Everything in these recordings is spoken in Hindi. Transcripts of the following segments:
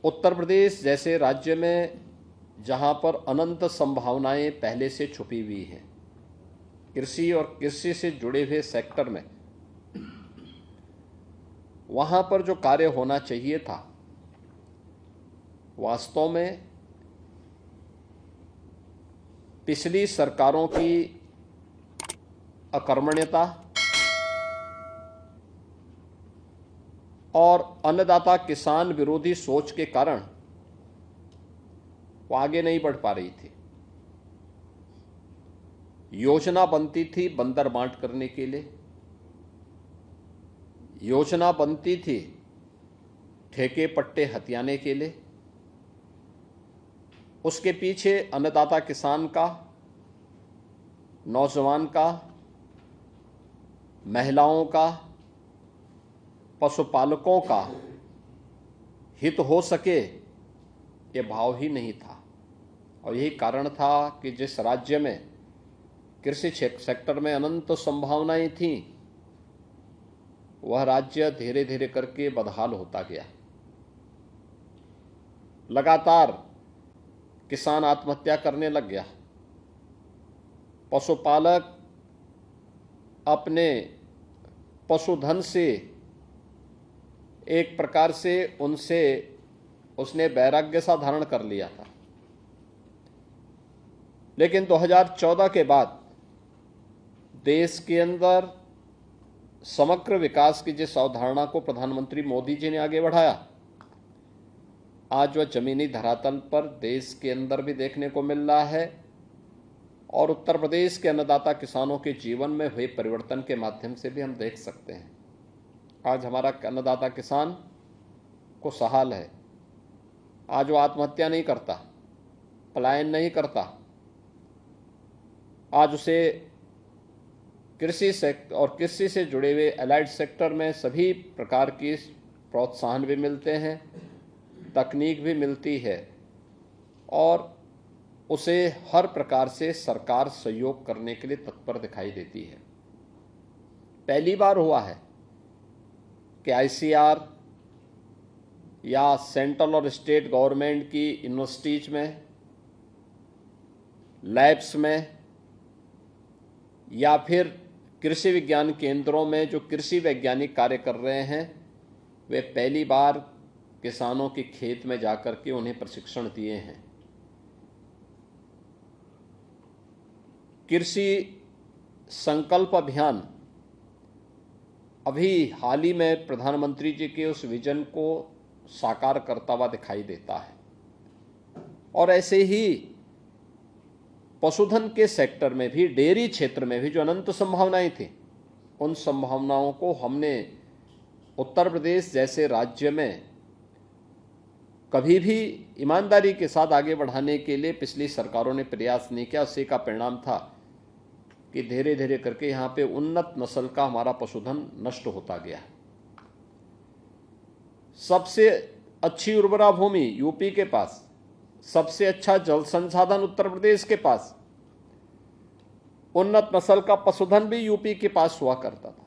उत्तर प्रदेश जैसे राज्य में जहां पर अनंत संभावनाएं पहले से छुपी हुई हैं, कृषि और कृषि से जुड़े हुए सेक्टर में, वहां पर जो कार्य होना चाहिए था, वास्तव में पिछली सरकारों की अकर्मण्यता और अन्नदाता किसान विरोधी सोच के कारण वो आगे नहीं बढ़ पा रही थी। योजना बनती थी बंदर बांट करने के लिए, योजना बनती थी ठेके पट्टे हथियाने के लिए। उसके पीछे अन्नदाता किसान का, नौजवान का, महिलाओं का, पशुपालकों का हित हो सके, ये भाव ही नहीं था। और यही कारण था कि जिस राज्य में कृषि सेक्टर में अनंत संभावनाएं थीं, वह राज्य धीरे धीरे करके बदहाल होता गया। लगातार किसान आत्महत्या करने लग गया। पशुपालक अपने पशुधन से एक प्रकार से उसने वैराग्य सा धारण कर लिया था। लेकिन 2014 के बाद देश के अंदर समग्र विकास की जिस अवधारणा को प्रधानमंत्री मोदी जी ने आगे बढ़ाया, आज वह जमीनी धरातल पर देश के अंदर भी देखने को मिल रहा है। और उत्तर प्रदेश के अन्नदाता किसानों के जीवन में हुए परिवर्तन के माध्यम से भी हम देख सकते हैं। आज हमारा अन्नदाता किसान को सहाल है। आज वो आत्महत्या नहीं करता, पलायन नहीं करता। आज उसे कृषि सेक्टर और कृषि से जुड़े हुए एलाइड सेक्टर में सभी प्रकार की प्रोत्साहन भी मिलते हैं, तकनीक भी मिलती है, और उसे हर प्रकार से सरकार सहयोग करने के लिए तत्पर दिखाई देती है। पहली बार हुआ है कि आईसीआर या सेंट्रल और स्टेट गवर्नमेंट की यूनिवर्सिटीज में, लैब्स में, या फिर कृषि विज्ञान केंद्रों में जो कृषि वैज्ञानिक कार्य कर रहे हैं, वे पहली बार किसानों के खेत में जाकर के उन्हें प्रशिक्षण दिए हैं। कृषि संकल्प अभियान अभी हाल ही में प्रधानमंत्री जी के उस विजन को साकार करता हुआ दिखाई देता है। और ऐसे ही पशुधन के सेक्टर में भी, डेयरी क्षेत्र में भी जो अनंत संभावनाएं थी, उन संभावनाओं को हमने उत्तर प्रदेश जैसे राज्य में कभी भी ईमानदारी के साथ आगे बढ़ाने के लिए पिछली सरकारों ने प्रयास नहीं किया। उसी का परिणाम था कि धीरे धीरे करके यहाँ पे उन्नत नस्ल का हमारा पशुधन नष्ट होता गया। सबसे अच्छी उर्वरा भूमि यूपी के पास, सबसे अच्छा जल संसाधन उत्तर प्रदेश के पास, उन्नत नस्ल का पशुधन भी यूपी के पास हुआ करता था।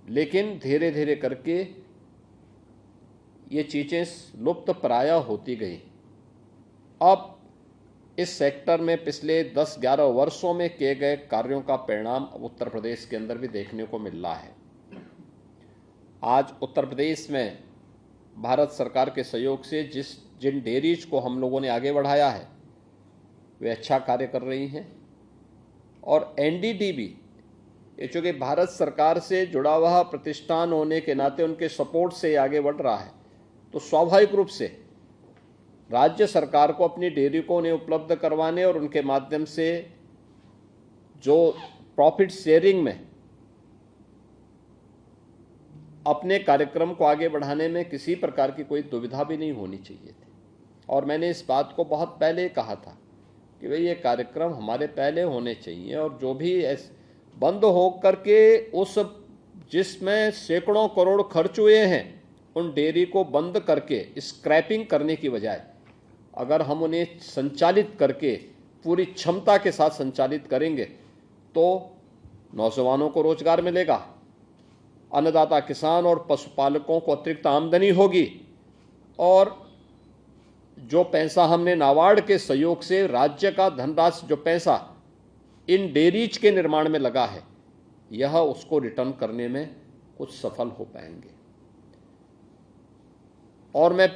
लेकिन धीरे धीरे करके ये चीजें लुप्त प्राय होती गई। अब इस सेक्टर में पिछले 10-11 वर्षों में किए गए कार्यों का परिणाम उत्तर प्रदेश के अंदर भी देखने को मिल रहा है। आज उत्तर प्रदेश में भारत सरकार के सहयोग से जिन डेयरीज को हम लोगों ने आगे बढ़ाया है, वे अच्छा कार्य कर रही हैं। और एनडीडीबी, ये चूँकि भारत सरकार से जुड़ा हुआ प्रतिष्ठान होने के नाते उनके सपोर्ट से आगे बढ़ रहा है, तो स्वाभाविक रूप से राज्य सरकार को अपनी डेयरी को उन्हें उपलब्ध करवाने और उनके माध्यम से जो प्रॉफिट शेयरिंग में अपने कार्यक्रम को आगे बढ़ाने में किसी प्रकार की कोई दुविधा भी नहीं होनी चाहिए थी। और मैंने इस बात को बहुत पहले कहा था कि भाई ये कार्यक्रम हमारे पहले होने चाहिए, और जो भी बंद हो करके उस जिसमें सैकड़ों करोड़ खर्च हुए हैं, उन डेयरी को बंद करके स्क्रैपिंग करने की बजाय अगर हम उन्हें संचालित करके पूरी क्षमता के साथ संचालित करेंगे तो नौजवानों को रोजगार मिलेगा, अन्नदाता किसान और पशुपालकों को अतिरिक्त आमदनी होगी, और जो पैसा हमने नाबार्ड के सहयोग से राज्य का धनराशि जो पैसा इन डेयरीज के निर्माण में लगा है, यह उसको रिटर्न करने में कुछ सफल हो पाएंगे। और मैं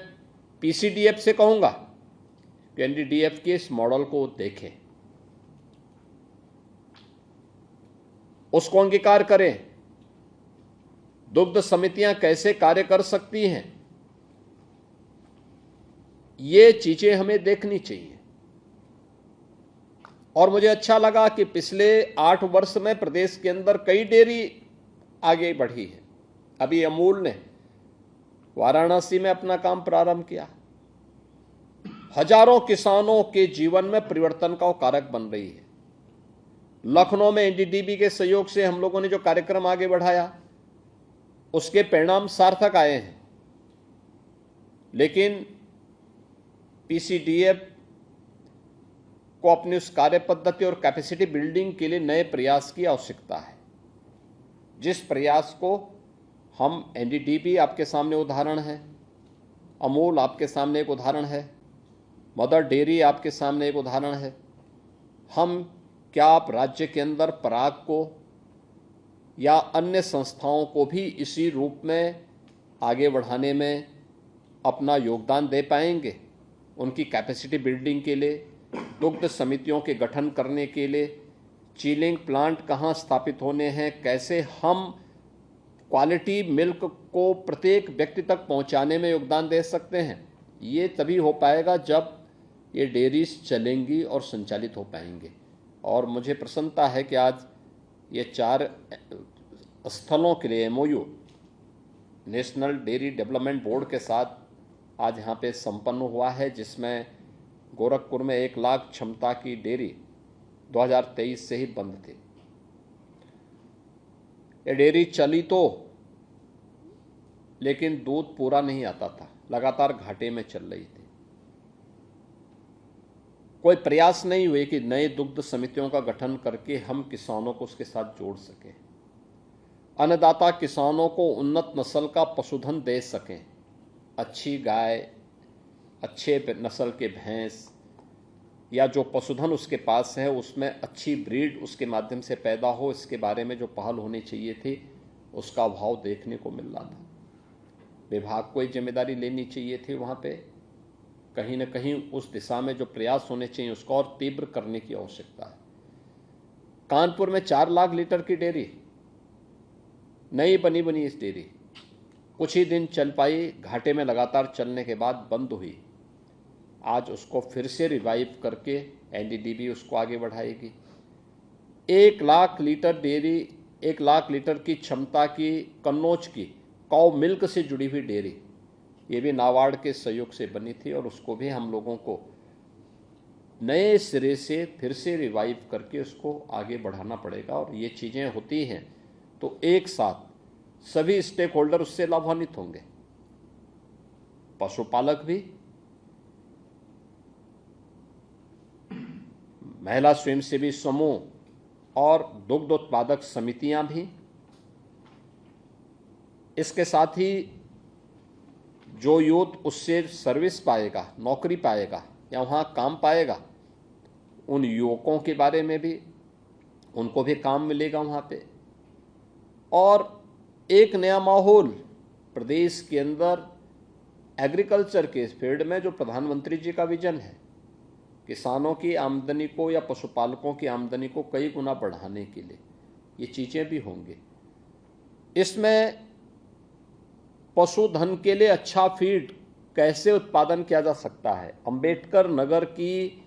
पीसीडीएफ से कहूंगा कि एनडीडीएफ के इस मॉडल को देखें, उसको अंगीकार करें। दुग्ध समितियां कैसे कार्य कर सकती हैं, ये चीजें हमें देखनी चाहिए। और मुझे अच्छा लगा कि पिछले 8 वर्ष में प्रदेश के अंदर कई डेयरी आगे बढ़ी है। अभी अमूल ने वाराणसी में अपना काम प्रारंभ किया, हजारों किसानों के जीवन में परिवर्तन का कारक बन रही है। लखनऊ में एनडीडीबी के सहयोग से हम लोगों ने जो कार्यक्रम आगे बढ़ाया, उसके परिणाम सार्थक आए हैं। लेकिन पीसीडीएफ को अपनी उस कार्य पद्धति और कैपेसिटी बिल्डिंग के लिए नए प्रयास की आवश्यकता है, जिस प्रयास को हम एनडीडीबी आपके सामने उदाहरण है, अमूल आपके सामने एक उदाहरण है, मदर डेयरी आपके सामने एक उदाहरण है। हम क्या आप राज्य के अंदर पराग को या अन्य संस्थाओं को भी इसी रूप में आगे बढ़ाने में अपना योगदान दे पाएंगे? उनकी कैपेसिटी बिल्डिंग के लिए, दुग्ध समितियों के गठन करने के लिए, चिलिंग प्लांट कहाँ स्थापित होने हैं, कैसे हम क्वालिटी मिल्क को प्रत्येक व्यक्ति तक पहुँचाने में योगदान दे सकते हैं, ये तभी हो पाएगा जब ये डेयरीज चलेंगी और संचालित हो पाएंगे। और मुझे प्रसन्नता है कि आज ये 4 स्थलों के लिए MOU national dairy development board के साथ आज यहाँ पे संपन्न हुआ है, जिसमें गोरखपुर में 1 लाख क्षमता की डेयरी 2023 से ही बंद थी। ये डेयरी चली तो, लेकिन दूध पूरा नहीं आता था, लगातार घाटे में चल रही थी। कोई प्रयास नहीं हुए कि नए दुग्ध समितियों का गठन करके हम किसानों को उसके साथ जोड़ सकें, अन्नदाता किसानों को उन्नत नस्ल का पशुधन दे सकें, अच्छी गाय, अच्छे नस्ल के भैंस या जो पशुधन उसके पास है उसमें अच्छी ब्रीड उसके माध्यम से पैदा हो। इसके बारे में जो पहल होनी चाहिए थी, उसका अभाव देखने को मिल रहा था। विभाग को एक जिम्मेदारी लेनी चाहिए थी, वहाँ पे कहीं न कहीं उस दिशा में जो प्रयास होने चाहिए उसको और तीव्र करने की आवश्यकता है। कानपुर में 4 लाख लीटर की डेयरी नई बनी इस डेयरी कुछ ही दिन चल पाई, घाटे में लगातार चलने के बाद बंद हुई। आज उसको फिर से रिवाइव करके एनडीडीबी उसको आगे बढ़ाएगी। 1 lakh litre dairy, 1 lakh litre की क्षमता की कन्नौज की काउ मिल्क से जुड़ी हुई डेयरी, ये भी नाबार्ड के सहयोग से बनी थी और उसको भी हम लोगों को नए सिरे से फिर से रिवाइव करके उसको आगे बढ़ाना पड़ेगा। और ये चीज़ें होती हैं तो एक साथ सभी स्टेक होल्डर उससे लाभान्वित होंगे, पशुपालक भी, महिला स्वयंसेवी समूह और दुग्ध उत्पादक समितियां भी। इसके साथ ही जो यूथ उससे सर्विस पाएगा, नौकरी पाएगा या वहाँ काम पाएगा, उन युवकों के बारे में भी, उनको भी काम मिलेगा वहाँ पे। और एक नया माहौल प्रदेश के अंदर एग्रीकल्चर के फील्ड में जो प्रधानमंत्री जी का विजन है, किसानों की आमदनी को या पशुपालकों की आमदनी को कई गुना बढ़ाने के लिए, ये चीज़ें भी होंगी। इसमें पशुधन के लिए अच्छा फीड कैसे उत्पादन किया जा सकता है। अंबेडकर नगर की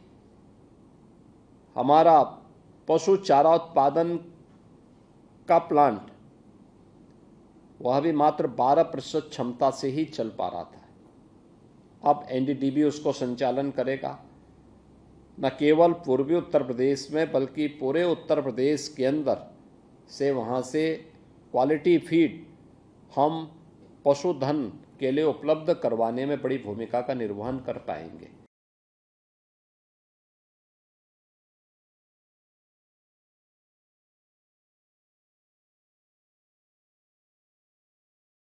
हमारा पशु चारा उत्पादन का प्लांट, वह भी मात्र 12% क्षमता से ही चल पा रहा था। अब एनडीडीबी उसको संचालन करेगा, न केवल पूर्वी उत्तर प्रदेश में बल्कि पूरे उत्तर प्रदेश के अंदर से वहाँ से क्वालिटी फीड हम पशुधन के लिए उपलब्ध करवाने में बड़ी भूमिका का निर्वहन कर पाएंगे।